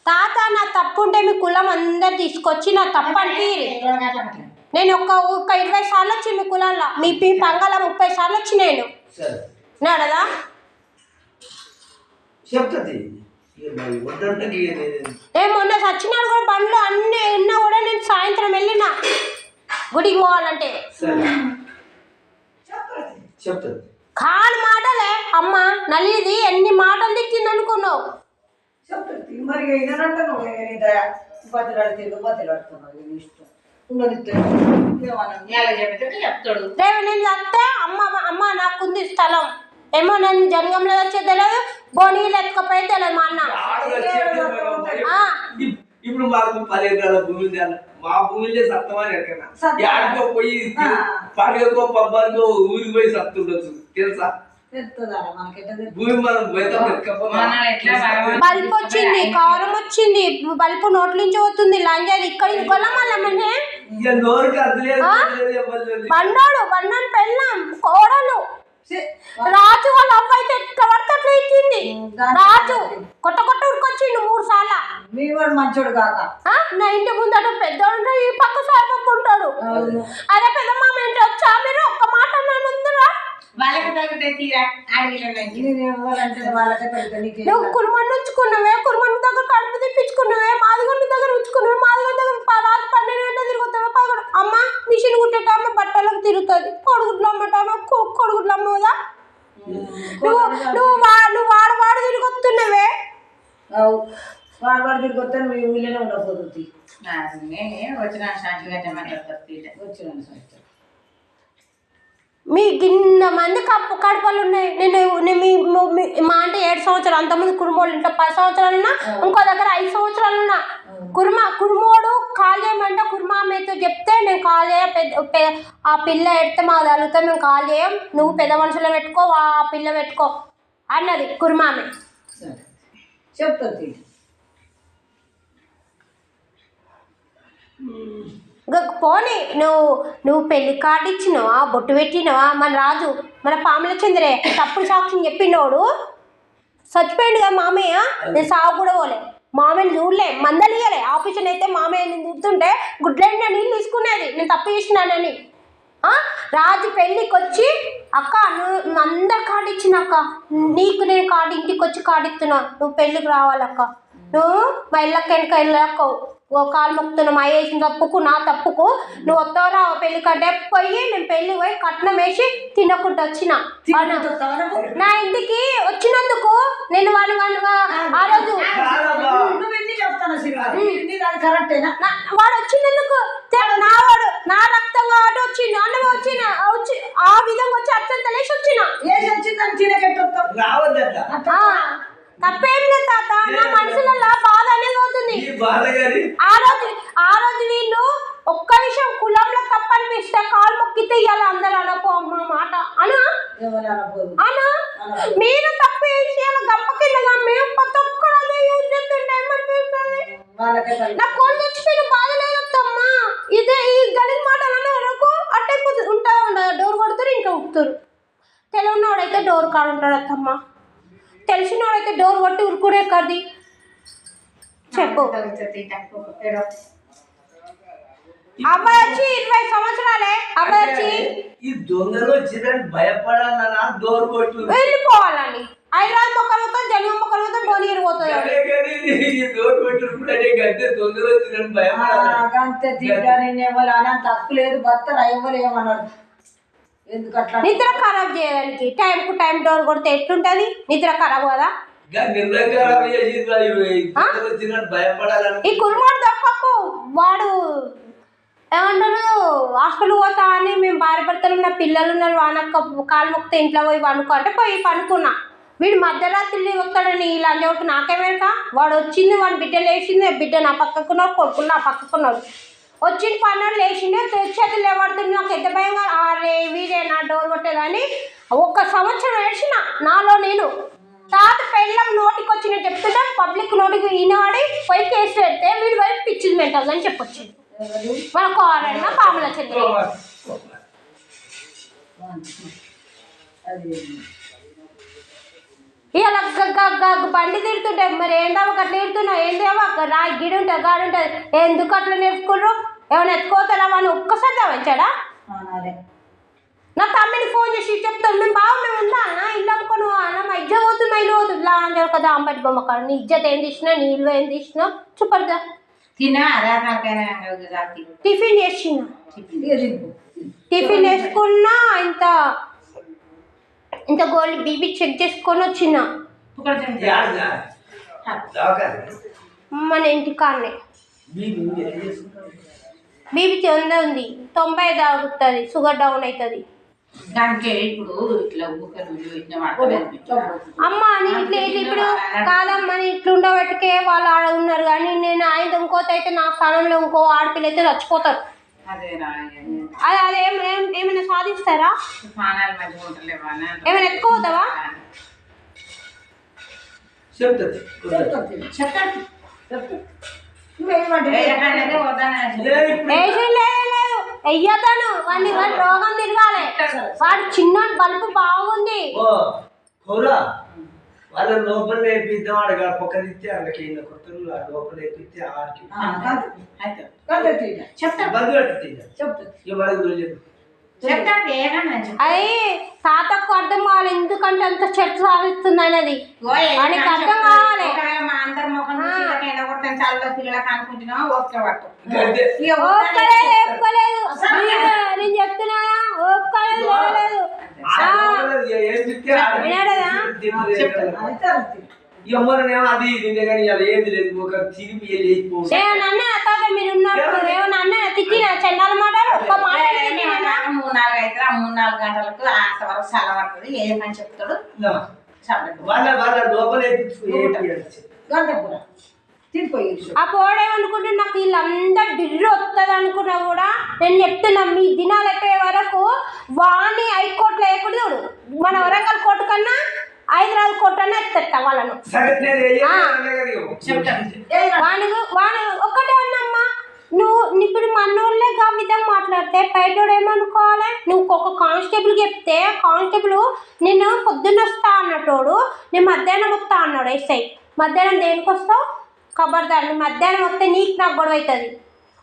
తాత నా తప్పు ఉంటే మీ కులం అందరు తీసుకొచ్చి నా తప్పు అనిపిరి. నేను ఒక 20 సార్లు వచ్చి మీ కులంలో మీ పంగల 30 సార్లు వచ్చి నేను నడదా మొన్న సచ్చినాడు కూడా బండ్లు అన్నీ ఉన్నా కూడా నేను సాయంత్రం వెళ్ళిన గుడికి పోవాలంటే కాని మాటలే అమ్మ నలిది ఎన్ని మాటలు తిట్టింది అనుకున్నావు. నేను చెప్తే అమ్మ నాకుంది స్థలం ఏమో నేను జంగంలో వచ్చేది తెలియదు బోనీలు ఎత్తుకపోయి తెలియదు మా అన్న. ఇప్పుడు మాకు 10 ఎకరాల భూమి మా భూమిలో సత్తమని ఎక్కడో పోయి పండుగకో పబ్బానికో ఊరికి పోయి సత్తుండొచ్చు తెలుసా. బల్బు వచ్చింది కారం వచ్చింది బల్బు నోట్ల నుంచి పోతుంది లంజాది ఇక్కడ కొలమల్లమ్మనే బండోడు పెళ్ళాం కోడలు రాజు వాళ్ళ అబ్బాయితే ఎట్లా పడితే అట్లా ఇచ్చింది. రాజు కొట్ట ఉరికొచ్చిండు 3 సార్లు. మంచోడు కాక నా ఇంటి ముందట పెద్దోడు ఈ పక్క సాయపక్క ఉంటాడు. అదే పెద్ద మామ ఏంటి వచ్చా మీరు ఒక్క మాట ముందురా నువ్వు కుర్మన్ ఉంచుకున్నావే కుర్మన్ దగ్గర కడుపు తెప్పించుకున్నావే మాదిగొండ దగ్గర ఉంచుకున్నావే మాదిగొండ దగ్గర రాత్రి 12 గంటలు తిరుగుతావే 11 అమ్మ మిషన్ కుట్టేటామె బట్టలకు తిరుగుతుంది కొడుగుడ్లు అమ్మటామె కొడుగుడ్లు అమ్మదా నువ్వు వాడు తిరిగి వస్తున్నావే వాడు తిరిగి వస్తాను మీ ఊళ్ళోనే ఉండకపోతుంది మీ గిన్న మంది కడపలు ఉన్నాయి. నేను మా అంటే 7 సంవత్సరాలు అంతమంది కుటుంబాలు ఇంట్లో 10 సంవత్సరాలు ఉన్నా ఇంకో దగ్గర 5 సంవత్సరాలు ఉన్నా కుర్మోడు కాల్ చేయమంటే కుర్మామెతో చెప్తే నేను కాల్ చేయ ఆ పిల్ల ఎడితే మాకు తగులుతా మేము కాల్ చేయం నువ్వు పెద్ద మనుషులు పెట్టుకో ఆ పిల్ల పెట్టుకో అన్నది కుర్మామె చెప్తుంది. పోనీ నువ్వు పెళ్లి కార్డు ఇచ్చినావా బొట్టు పెట్టినావా మన రాజు మన పాముల చంద్రే తప్పుడు సాక్ష్యం చెప్పినోడు చచ్చిపోయింది కదా మామయ్య. నేను సాగు కూడా పోలే మామయ్యని చూడలే మందలియలే ఆఫీసులో అయితే మామయ్య నేను చూస్తుంటే గుడ్లైన నీళ్ళు తీసుకునేది నేను తప్పు చేసినానని. రాజు పెళ్ళికి వచ్చి అక్క నువ్వు అందరు కార్డు ఇచ్చిన అక్క నీకు నేను కార్డు ఇంటికి వచ్చి కార్డు ఇస్తున్నా నువ్వు పెళ్ళికి రావాలక్క నువ్వు మా ఇళ్ళకి వెనక వెళ్ళక్కవు కాలు మొక్కుతున్నా మా వేసిన తప్పుకు నా తప్పుకు నువ్వు వస్తావరా పెళ్లి కంటే పోయి నేను పెళ్లి పోయి కట్నం వేసి తినకుండా వచ్చిన నా ఇంటికి వచ్చినందుకు నేను వాడు ఆ రోజు వచ్చినందుకు నా రక్తం కాబట్టి వచ్చిండు అన్నం వచ్చిన ఆ విధంగా వచ్చి అత్యంత లేచి వచ్చిన తప్పేం లేదు తాత నా మనసులలో బాధ అనేది అవుతుంది. ఆ రోజు వీళ్ళు ఒక్క విషయం కులంలో తప్పనిపిస్తే కాలు మొక్కితే ఇవాళ అందరు అనపో అమ్మ మాట అనా మీరు తప్పు విషయాలు గప్ప కిందగా మేము ప్రతి ఒక్కరు అదే యూజ్ చేస్తుంటే ఏమనిపిస్తుంది నాకు కోళ్ళు తెచ్చిపోయిన బాధ లేదమ్మా. ఇదే ఈ గలీజ్ మాటలనే వరకు అట్టయిపోతుంది ఉండదు డోర్ కొడుతారు ఇంకా ఉక్కుతారు. తెలియనివాడైతే డోర్ కాడు ఉంటాడు అత్తమ్మ తెలిసిన వాడైతే డోర్ కొట్టి ఉరుకుడే కది చెప్పు. అబ్బాయి వచ్చి 20 సంవత్సరాలే అబ్బాయి వచ్చి వెళ్ళిపోవాలని హైదరాబాద్ మొక్కలతో జనం మొక్కలతో బోనీరు పోతుంది. తప్పు లేదు భర్త ఎవరు ఏమన్నారు నిద్ర ఖరాబ్ చేయడానికి టైంకు టైం డోర్ కొడితే ఎట్లుంటది నిద్ర ఖరాబ్ కదా. ఈ కుర్మాడు దొరకప్పు వాడు ఏమంటారు హాస్టల్ పోతా అని మేము భార్య భర్తలు ఉన్న పిల్లలు ఉన్నారు వానక్క కాలు మొక్కితే ఇంట్లో పోయి పండుకో అంటే పోయి పండుకున్నా. వీడు మధ్యరాత్రి వస్తాడని ఇలా అంజవరకు నాకేమేరక వాడు వచ్చింది వాడి బిడ్డ లేచింది బిడ్డ నా పక్కకున్నాడు కొడుకులు నా పక్కకున్నాడు వచ్చింది పన్నాడు లేచిండే చేతులు లేవడుతుంది. నాకు ఎంత భయంగా అరే వీడే నా డోర్ కొట్టేదని 1 సంవత్సరం ఏడ్చిన నాలో నేను. తాత పెళ్ళం నోటికి వచ్చి నేను చెప్తుంటే పబ్లిక్ నోటికి ఈనాడి పోయి కేసు పెడితే వీడి వైపు పిచ్చిది మెంటల్ అని చెప్పొచ్చింది మన కోరన్న పాముల చంద్ర. ఇలా బండి తిడుతుంటాయి. మరి ఏందావా అట్లా తిడుతున్నావు? ఏందేవా రా గిడి ఉంటుంది గాడి ఉంటుంది. ఎందుకు అట్లా నేర్చుకుర్రు? ఏమైనా ఎత్తుకోతారా అని ఒక్కసారి తవ్వించాడా? అదే నా తమ్మిని ఫోన్ చేసి చెప్తాను, మేము మేము ఉందా అన్న ఇల్లు అమ్ముకొని అన్న మా ఇజ్జ పోతుంది, మా ఇల్లు పోతుంది లా అని కదా అంబటి బొమ్మ కాదు. నీ ఇజ్జత్ ఏం తీసినా, నీ ఇల్లు ఏం తీసినా చూపరుగా. టిఫిన్ చేసిన, టిఫిన్ వేసుకున్నా, ఇంత గోల్డ్ బీబీ చెక్ చేసుకొని వచ్చిన మన ఇంటికాన్నే. బీబీ ఉంది 90 తాగుతుంది, షుగర్ డౌన్ అవుతుంది. అమ్మ అని ఇట్లా ఇప్పుడు కాదమ్మా ఇట్లా ఉండబట్టికే వాళ్ళు ఆడ ఉన్నారు. కానీ నేను ఆయన ఇంకోత అయితే నా స్థానంలో ఇంకో ఆడపిల్ల అయితే చచ్చిపోతారు. ఏమైనా సాధిస్తారా? ఏమైనా ఎత్తుకోతావా? వెయ్యతాను వాడిని రోగం తిరగాలి. వాడు చిన్న బల్బు బాగుంది. వాళ్ళ లోపల వేపిద్దాం ఆడ పక్కనిస్తే వాళ్ళకి కొత్తలు లోపల వేపిస్తే అది తాతకు అర్థం కావాలి ఎందుకంటే అంత చర్చ సాధిస్తుంది అనేది. వాడికి అర్థం కావాలి. నేను చెప్తున్నా ఓపుకోలేదు. అది ఏది లేదు ఒక తిరిగి మీరు ఉన్నప్పుడు ఏమన్నా అన్న తిట్టిన చండాల మాటలు ఒక్క మాట 3-4 గంటలకు అంతవరకు చల్లబడుతుంది. ఏ పని చెప్తాడు ఆ పోడేమనుకుంటే నాకు వీళ్ళంతా బిర్రు వస్తుంది అనుకున్నా కూడా నేను చెప్తున్నా మీ దినాలు అయిపోయే వరకు వాణి హైకోర్టులో వేయకూడదు. మన వరంగల్ కోర్టు కన్నా హైదరాబాద్ కోర్టు అన్నా ఎత్తా వాళ్ళను. వాణి ఒక్కటే అన్నమ్మా, నువ్వు ఇప్పుడు మనోళ్ళే గా విధంగా మాట్లాడితే బయటోడు ఏమనుకోవాలి? నువ్వు ఒక కానిస్టేబుల్ చెప్తే కానిస్టేబుల్ నేను పొద్దున్న వస్తా అన్నటోడు నేను మధ్యాహ్నం వస్తా అన్నాడు. ఎస్ఐ మధ్యాహ్నం దేనికి వస్తావు? ఖబర్దార్ నువ్వు మధ్యాహ్నం వస్తే నీకు నాకు గొడవ అవుతుంది.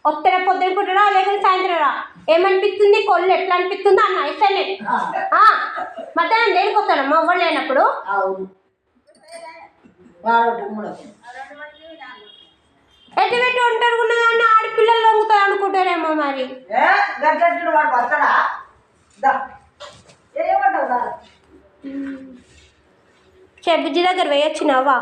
వస్తే పొద్దున పుట్టరా లేకపోతే సాయంత్రం రా. ఏమనిపిస్తుంది? కొళ్ళు ఎట్లా అనిపిస్తుందో అన్న ఎస్ఐనే. మధ్యాహ్నం దేనికి వస్తాడమ్మా ఎవ్వరు లేనప్పుడు? ఎటు పెట్టి ఉంటారు ఉన్నదాన్ని ఆడపిల్లలు లొంగుతారు అనుకుంటారేమో. మరి బుజ్జి దగ్గర వేయొచ్చినావా?